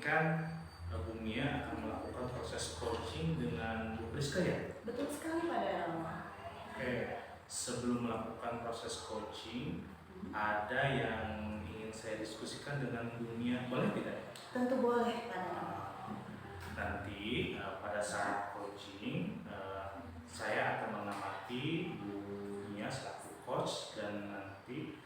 kan Bu Mia akan melakukan proses coaching dengan Bu Priska ya? Betul sekali Pak Darul. Oke, sebelum melakukan proses coaching, ada yang ingin saya diskusikan dengan Bu Mia, boleh tidak? Tentu boleh Pak Darul. Nanti pada saat coaching, saya akan mengamati Bu Mia selaku coach dan nanti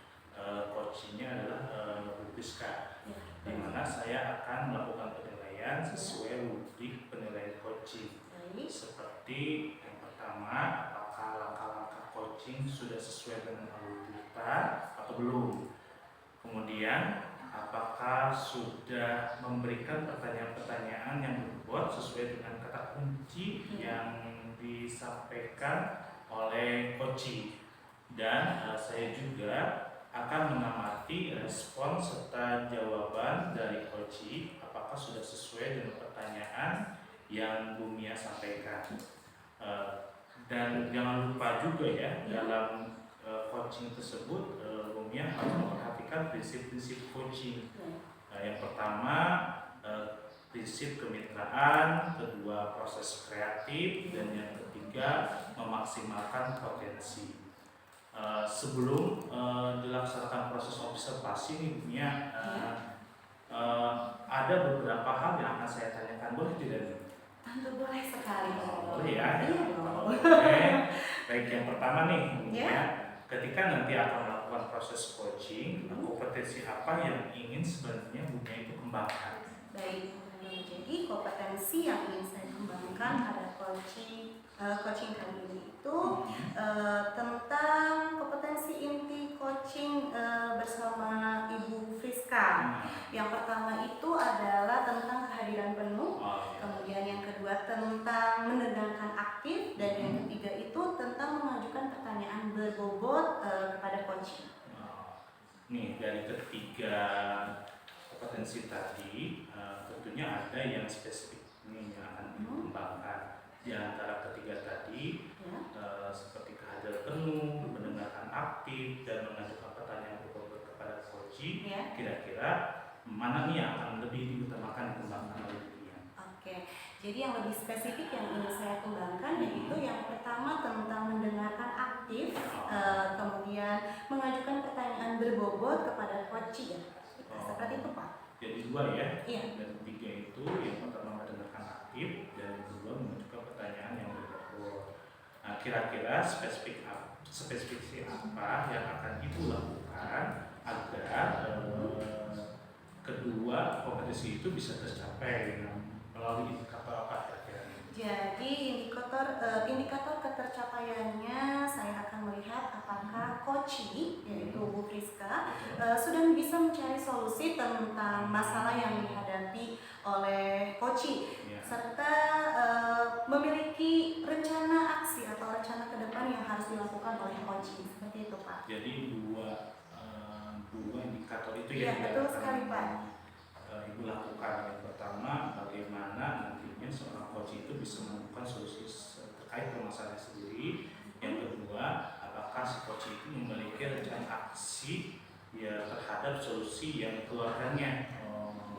coachingnya adalah Bu Priska, di mana saya akan melakukan penilaian sesuai rubrik penilaian coaching. Seperti yang pertama, apakah langkah-langkah coaching sudah sesuai dengan alur kita atau belum. Kemudian, apakah sudah memberikan pertanyaan-pertanyaan yang berbobot sesuai dengan kata kunci yang disampaikan oleh coaching. Dan saya juga akan mengamati respon serta jawaban dari coaching, apakah sudah sesuai dengan pertanyaan yang Bu Mia sampaikan. Dan jangan lupa juga ya, dalam coaching tersebut Bu Mia harus memperhatikan prinsip-prinsip coaching. Yang pertama prinsip kemitraan, kedua proses kreatif, dan yang ketiga memaksimalkan potensi. Sebelum dilaksanakan proses observasi nih Bu Mia, ada beberapa hal yang akan saya tanyakan, boleh tidak nih? Tentu boleh sekali. Boleh ya? Iya dong. Oke. Baik, yang pertama nih Bu Mia, Ya. ketika nanti akan melakukan proses coaching, kompetensi apa yang ingin sebenarnya Bu Mia itu kembangkan? Baik, jadi kompetensi yang ingin saya kembangkan pada coaching kali ini itu tentang kompetensi inti coaching bersama Ibu Priska. Yang pertama itu adalah tentang kehadiran penuh, kemudian yang kedua tentang mendengarkan aktif, dan yang ketiga itu tentang mengajukan pertanyaan berbobot kepada coaching. Nih, dari ketiga kompetensi tadi, tentunya ada yang spesifik nih yang akan dikembangkan. Di antara ketiga tadi, seperti kehadiran penuh, mendengarkan aktif, dan mengajukan pertanyaan berbobot kepada coaching, kira-kira mana nih yang akan lebih diutamakan dikembangkan oleh dia? Oke, jadi yang lebih spesifik yang ingin saya kembangkan yaitu yang pertama tentang mendengarkan aktif, kemudian mengajukan pertanyaan berbobot kepada coaching. Seperti itu Pak. Jadi dua ya? Iya. Dan tiga itu, yang pertama mendengarkan aktif, dan yang kedua mengajukan pertanyaan yang berbobot. Nah, kira-kira spesifikasi apa yang akan Ibu lakukan agar kedua kompetensi itu bisa tercapai melalui indikator apa kira-kira? Jadi indikator ketercapaiannya saya akan melihat apakah coaching, yaitu Bu Priska, sudah bisa mencari solusi tentang masalah yang dihadapi oleh coaching, serta memiliki rencana aksi atau rencana ke depan yang harus dilakukan oleh coaching. Seperti itu Pak. Jadi dua indikator itu ya, betul sekali Pak. Ibu lakukan. Yang pertama, bagaimana nantinya seorang coach itu bisa menemukan solusi terkait permasalahan sendiri. Yang kedua, apakah si coach itu memiliki rencana aksi terhadap solusi yang dikeluarkannya.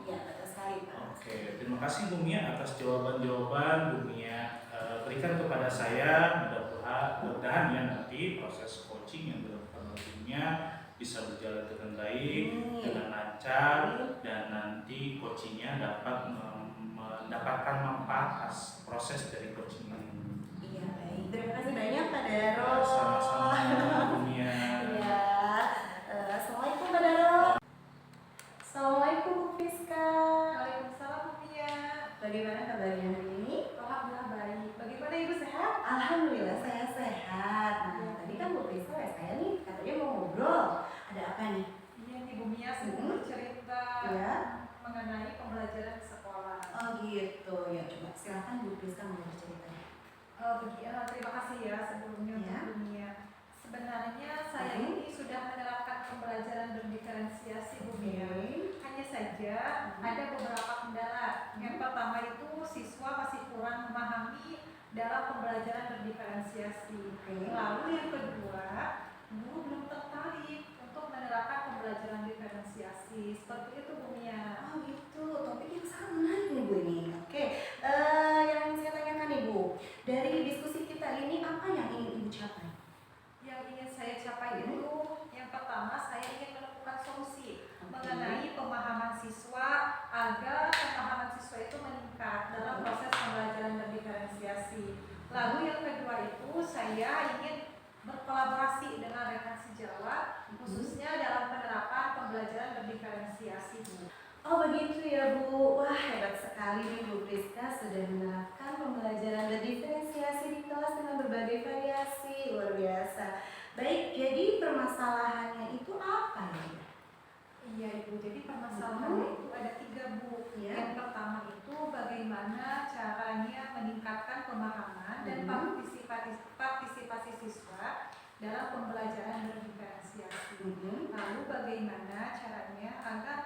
Iya, betul sekali Pak. Oke, terima kasih Bu Mia atas jawaban-jawaban Bu Mia berikan kepada saya. Mudah-mudahan ya nanti proses coaching yang dilakukan oleh Bu Mia bisa berjalan dengan baik, dengan lancar, dan nanti coachingnya dapat mendapatkan manfaat proses dari coaching ini. Iya, baik. Terima kasih banyak Pak Darul. Sama-sama Bu Mia. Iya. Assalamualaikum Pak Darul. Assalamualaikum Bu Priska. Waalaikumsalam Bu Mia. Bagaimana kabarnya hari ini? Alhamdulillah baik. Bagaimana Ibu sehat? Alhamdulillah saya sehat. Nah, tadi kan Bu Priska saya nih katanya mau ngobrol. Ada apa nih? Iya nih Bu Mia, saya mau bercerita mengenai pembelajaran sekolah. Oh gitu. Ya coba silakan Bu Priska mau bercerita. Terima kasih ya sebelumnya untuk Bu Mia. Sebenarnya saya ini sudah menerapkan pembelajaran berdiferensiasi Bu Mia. Hanya saja ada beberapa kendala. Yang pertama itu siswa masih kurang memahami dalam pembelajaran berdiferensiasi. Lalu yang kedua, guru belum tertarik untuk menerapkan pembelajaran diferensiasi. Seperti itu Bu Mia. Oh gitu, topik yang sama siswa itu meningkat dalam proses pembelajaran berdiferensiasi. Lalu yang kedua itu saya ingin berkolaborasi dengan rekan sejawat khususnya dalam penerapan pembelajaran berdiferensiasi. Oh begitu ya Bu, wah hebat sekali nih Bu Priska sudah menerapkan pembelajaran berdiferensiasi di kelas dengan berbagai variasi, luar biasa. Baik, jadi permasalahannya itu apa ya? Iya Ibu, jadi permasalahannya itu ada 3 Bu. Ya. Yang pertama itu bagaimana caranya meningkatkan pemahaman dan partisipasi siswa dalam pembelajaran berdiferensiasi. Lalu bagaimana caranya agar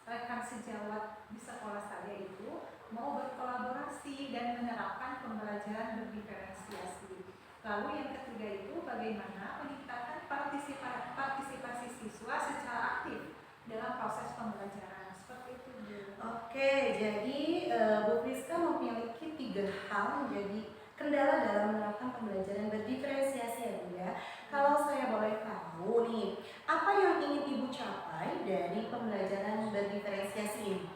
rekan sejawat di sekolah saya itu mau berkolaborasi dan menerapkan pembelajaran berdiferensiasi. Lalu yang ketiga itu bagaimana meningkatkan partisipasi siswa secara aktif dalam proses pembelajaran. Seperti itu Bu. Oke, jadi Bu Priska memiliki 3 hal menjadi kendala dalam menerapkan pembelajaran berdiferensiasi ya Bu ya. Kalau saya boleh tahu nih, apa yang ingin Ibu capai dari pembelajaran berdiferensiasi ini?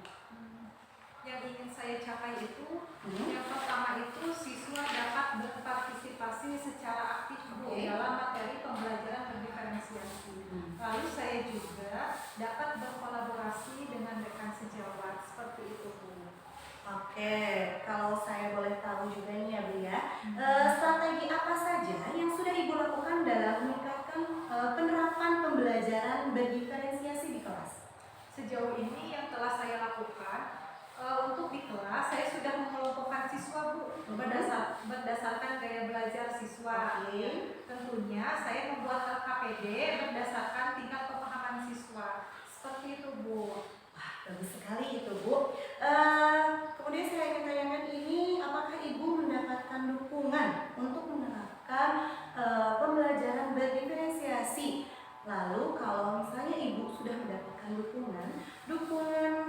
Yang ingin saya capai itu yang pertama itu siswa dapat berpartisipasi secara aktif Bu dalam materi pembelajaran berdiferensiasi. Lalu saya juga dapat berkolaborasi dengan rekan sejawat. Seperti itu Bu. Oke, kalau saya boleh tahu juga nih ya Bu ya, strategi apa saja yang sudah Ibu lakukan dalam meningkatkan penerapan pembelajaran berdiferensiasi di kelas? Sejauh ini yang telah saya lakukan untuk di kelas saya sudah mengelompokkan siswa Bu berdasarkan gaya belajar siswa. Tentunya saya membuat LKPD berdasarkan tingkat pemahaman siswa. Seperti itu Bu. Wah, bagus sekali itu Bu. Kemudian saya ingin tanyakan ini, apakah Ibu mendapatkan dukungan untuk menerapkan pembelajaran berdiferensiasi? Lalu kalau misalnya Ibu sudah mendapatkan dukungan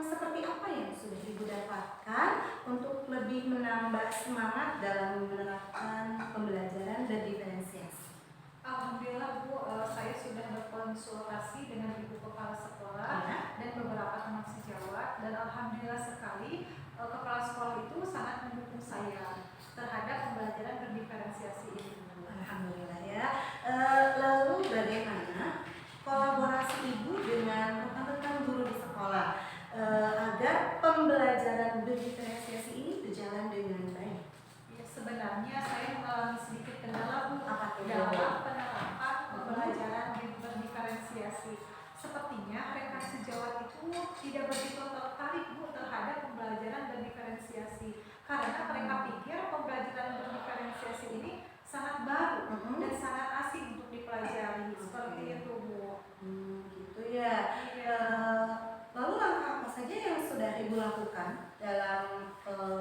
seperti apa yang sudah Ibu dapatkan untuk lebih menambah semangat dalam menerapkan pembelajaran berdiferensiasi? Alhamdulillah Bu, saya sudah berkonsultasi dengan Ibu Kepala Sekolah dan beberapa teman sejawat, dan alhamdulillah sekali Kepala Sekolah itu sangat mendukung saya terhadap pembelajaran berdiferensiasi ini. Alhamdulillah ya. Lalu bagaimana kolaborasi Ibu dengan rekan-rekan guru di sekolah agar pembelajaran berdiferensiasi ini berjalan dengan baik? Ya, sebenarnya saya mengalami sedikit kendala Bu dalam penerapan pembelajaran berdiferensiasi. Sepertinya rekan sejawat itu tidak begitu tertarik Bu terhadap pembelajaran berdiferensiasi karena mereka pikir pembelajaran berdiferensiasi ini sangat baru dan sangat asing untuk dipelajari. Seperti itu Bu. Gitu ya. Lalu langkah apa saja yang sudah Ibu lakukan dalam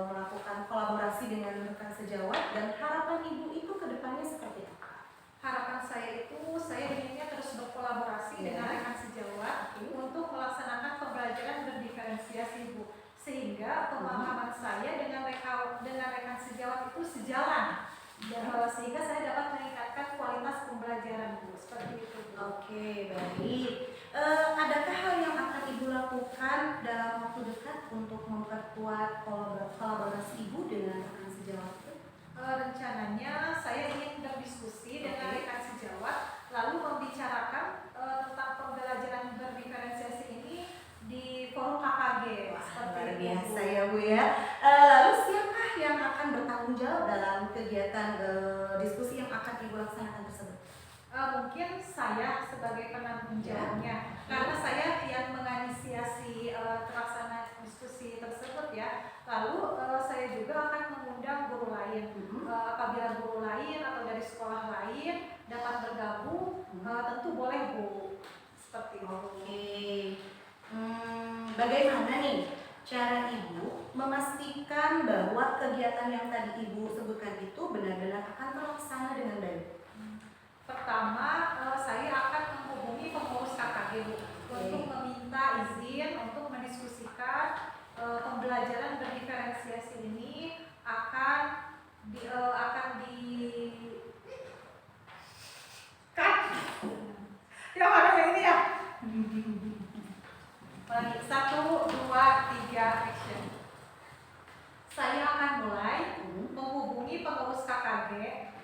melakukan kolaborasi dengan rekan sejawat, dan harapan Ibu itu ke depannya seperti apa? Harapan saya itu saya inginnya terus berkolaborasi dengan rekan sejawat untuk melaksanakan pembelajaran berdiferensiasi Bu, sehingga pemahaman saya dengan rekan sejawat itu sejalan. Sehingga saya dapat meningkatkan kualitas pembelajaran Bu. Seperti itu Bu. Oke, baik. Adakah hal yang akan Ibu lakukan dalam waktu dekat untuk memperkuat kolaborasi Ibu dengan rekan sejawat itu? Rencananya saya ingin berdiskusi dengan rekan sejawat lalu membicarakan tentang pembelajaran berdiferensiasi ini di forum KKG. Luar biasa ya Bu ya. Lalu siapa yang akan bertanggung jawab dalam kegiatan diskusi yang akan Ibu laksanakan tersebut? Mungkin saya sebagai penanggung jawabnya, karena saya yang menginisiasi terlaksana diskusi tersebut ya. Lalu saya juga akan mengundang guru lain. Apabila guru lain atau dari sekolah lain dapat bergabung, tentu boleh Bu. Seperti itu. Oke. Bagaimana nih cara Ibu memastikan bahwa kegiatan yang tadi Ibu sebutkan itu benar-benar akan terlaksana dengan baik? Pertama, saya akan menghubungi pengurus KKG Bu untuk meminta izin untuk mendiskusikan pembelajaran berdiferensiasi ini akan yang mana yang ini ya? Lagi 1, 2, 3 action. saya akan mulai menghubungi pengurus KKG,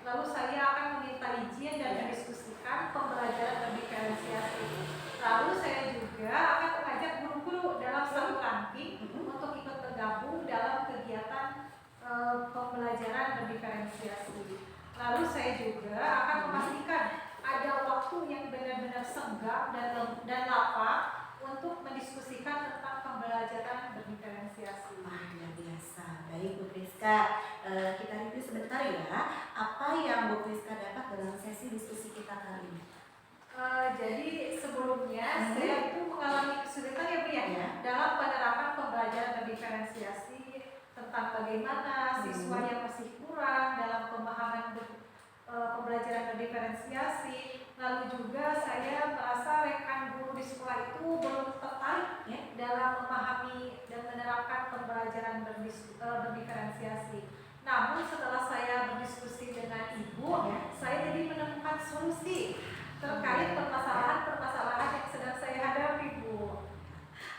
lalu saya akan meminta izin dan mendiskusikan pembelajaran berdiferensiasi. Lalu saya juga akan mengajak guru-guru dalam satu ranking untuk ikut bergabung dalam kegiatan pembelajaran berdiferensiasi. Lalu saya juga akan memastikan ada waktu yang benar-benar senggang dan lapang untuk mendiskusikan tentang pembelajaran berdiferensiasi. Luar biasa. Baik Bu Priska, kita review sebentar ya. Apa yang Bu Priska dapat dalam sesi diskusi kita kali ini? Jadi sebelumnya saya itu mengalami kesulitan ya Bu ya, dalam penerapan pembelajaran berdiferensiasi, tentang bagaimana siswa yang masih kurang dalam pemahaman pembelajaran berdiferensiasi. Lalu juga saya merasa rekan guru di sekolah itu belum tertarik dalam memahami dan menerapkan pembelajaran berdiferensiasi. Namun setelah saya berdiskusi dengan Ibu, saya jadi menemukan solusi terkait permasalahan-permasalahan yang sedang saya hadapi, Bu.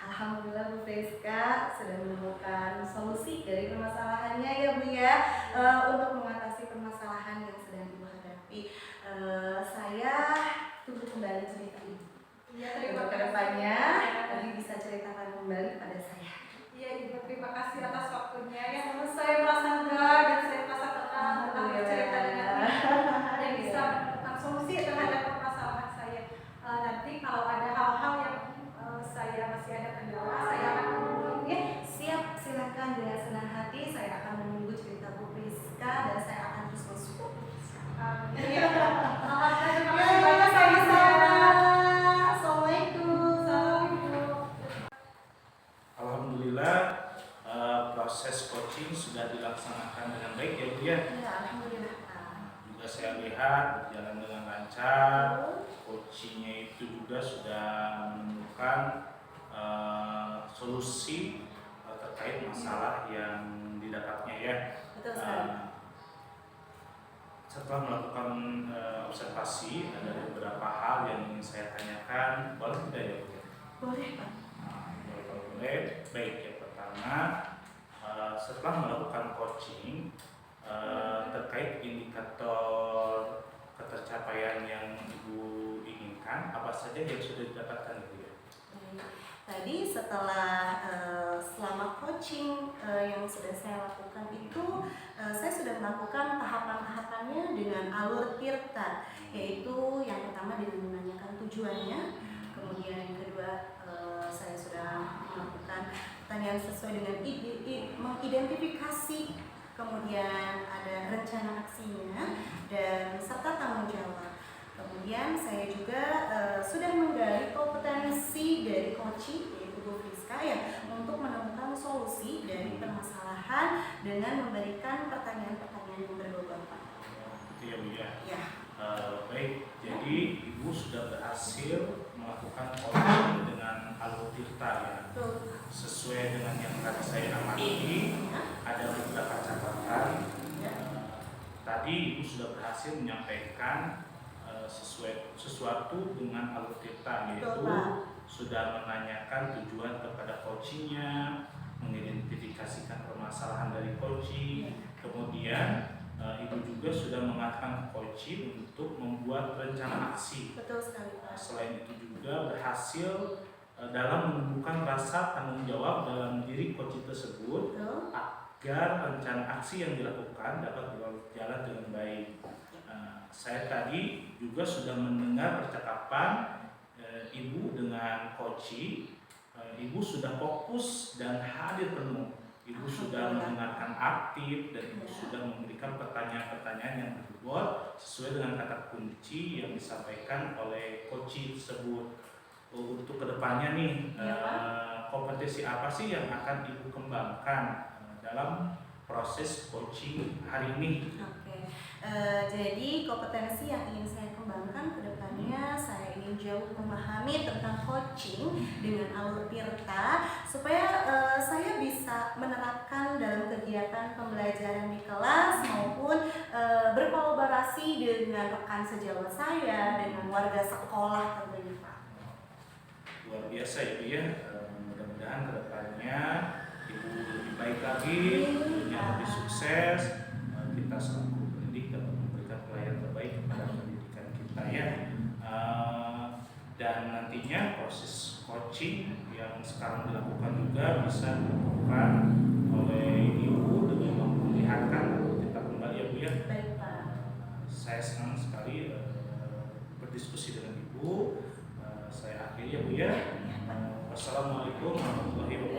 Alhamdulillah Bu Priska sudah menemukan solusi dari permasalahannya ya Bu ya, untuk mengatasi permasalahan yang sedang Ibu hadapi. Saya tunggu kembali cerita Ibu. Iya, terima kasih. Kedepannya nanti bisa ceritakan kembali pada saya. Iya Ibu, terima kasih atas waktunya. Saya merasa lega dan saya merasa tenang tentang bercerita dengan Ibu dan bisa menemukan solusi terhadap permasalahan saya. Nanti kalau ada hal-hal yang saya masih ada kendala, saya akan menghubungi. Ya, siap, silakan dengan senang hati. Saya akan menunggu cerita Bu Priska dan saya akan terus mensupport Bu Priska. Iya, terima kasih banyak sama-sama. Assalamualaikum. Alhamdulillah proses coaching sudah dilaksanakan dengan baik ya Bu ya. Ya, alhamdulillah. Juga saya lihat berjalan dengan lancar. Coachingnya itu juga sudah menemukan solusi terkait masalah yang didapatnya ya. Betul sekali. Setelah melakukan observasi, ada beberapa hal yang ingin saya tanyakan. Boleh tidak ya Bu? Boleh Pak. Boleh. Baik, yang pertama, setelah melakukan coaching terkait indikator ketercapaian yang Ibu inginkan, apa saja yang sudah didapatkan Ibu ya? Tadi setelah selama coaching yang sudah saya lakukan itu, saya sudah melakukan tahapan-tahapannya dengan alur tirta, yaitu yang pertama dengan menanyakan tujuannya, kemudian yang kedua saya sudah melakukan pertanyaan sesuai dengan mengidentifikasi, kemudian ada rencana aksinya dan serta tanggung jawab. Kemudian saya juga sudah menggali kompetensi dari coaching yaitu Bu Priska ya, untuk menemukan solusi dari permasalahan dengan memberikan pertanyaan-pertanyaan yang berbobot. Itu ya Bu ya. Ya. Baik, jadi Ibu sudah berhasil melakukan coaching dengan alur tirta ya. Betul. Sesuai dengan yang tadi saya amati, ada beberapa catatan. Tadi Ibu sudah berhasil menyampaikan sesuatu dengan alur tirta, yaitu sudah menanyakan tujuan kepada coachingnya, mengidentifikasikan permasalahan dari coaching, kemudian Ibu juga sudah mengatakan coaching untuk membuat rencana aksi. Betul sekali Pak. Selain itu juga berhasil dalam menumbuhkan rasa tanggung jawab dalam diri coaching tersebut. Betul. Agar rencana aksi yang dilakukan dapat berjalan dengan baik. Saya tadi juga sudah mendengar percakapan Ibu dengan coaching. Ibu sudah fokus dan hadir penuh. Ibu sudah mendengarkan aktif dan Ibu sudah memberikan pertanyaan-pertanyaan yang berbobot sesuai dengan kata kunci yang disampaikan oleh coaching tersebut. Untuk kedepannya nih, kompetensi apa sih yang akan Ibu kembangkan dalam proses coaching hari ini? Oke. Jadi kompetensi yang ingin saya kembangkan ke depannya, saya ingin jauh memahami tentang coaching dengan alur tirta supaya saya bisa menerapkan dalam kegiatan pembelajaran di kelas maupun berkolaborasi dengan rekan sejawat saya, dengan warga sekolah tentunya Pak. Luar biasa itu ya. Mudah-mudahan kedepannya lebih baik lagi, tentunya lebih sukses. Kita selaku pendidik dapat memberikan pelayanan terbaik kepada pendidikan kita ya. Dan nantinya proses coaching yang sekarang dilakukan juga bisa dilakukan oleh ibu dengan memperlihatkan kita kembali ya Bu ya. Baik Pak. Saya senang sekali berdiskusi dengan ibu. Saya akhiri ya Bu ya. Wassalamualaikum warahmatullahi wabarakatuh.